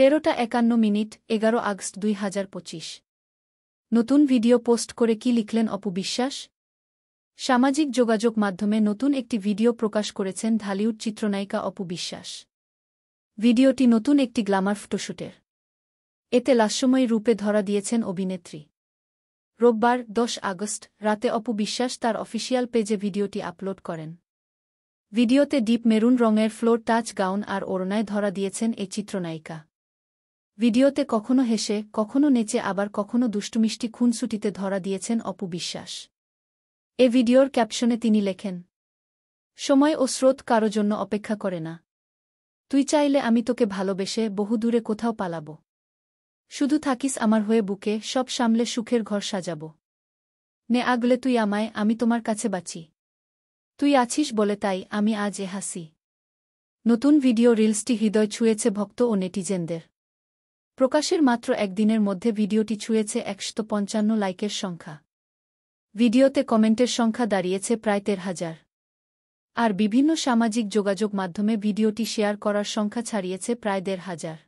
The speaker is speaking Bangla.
13:51 11 আগস্ট 2025। নতুন ভিডিও পোস্ট করে কি লিখলেন অপু বিশ্বাস? সামাজিক যোগাযোগ মাধ্যমে নতুন একটি ভিডিও প্রকাশ করেছেন ঢালিউড চিত্রনায়িকা অপু বিশ্বাস। ভিডিওটি নতুন একটি গ্ল্যামার ফটোশ্যুটের। এতে লাস্যময়ী রূপে ধরা দিয়েছেন অভিনেত্রী। রোববার 10 আগস্ট রাতে অপু বিশ্বাস তার অফিসিয়াল পেজে ভিডিওটি আপলোড করেন। ভিডিওতে ডিপ মেরুন রঙের ফ্লোর টাচ গাউন আর ওড়নায় ধরা দিয়েছেন এই চিত্রনায়িকা। ভিডিওতে কখনো হেসে, কখনো নেচে আবার কখনো দুষ্টুমিষ্টি খুনসুটিতে ধরা দিয়েছেন অপু বিশ্বাস। এ ভিডিওর ক্যাপশনে তিনি লেখেন, সময় ও স্রোত কারো জন্য অপেক্ষা করে না। তুই চাইলে আমি তোকে ভালোবেসে বহুদূরে কোথাও পালাব। শুধু থাকিস আমার হয়ে বুকে, সব সামলে সুখের ঘর সাজাব। নে আগলে তুই আমায়, আমি তোমার কাছে বাঁচি। তুই আছিস বলে তাই আমি আজ এ হাসি। নতুন ভিডিও রিলসটি হৃদয় ছুঁয়েছে ভক্ত ও নেটিজেনদের। প্রকাশের মাত্র একদিনের মধ্যে ভিডিওটি ছুঁয়েছে 155 লাইকের সংখ্যা। ভিডিওতে কমেন্টের সংখ্যা দাঁড়িয়েছে প্রায় 13,000। আর বিভিন্ন সামাজিক যোগাযোগ মাধ্যমে ভিডিওটি শেয়ার করার সংখ্যা ছাড়িয়েছে প্রায় 1,500।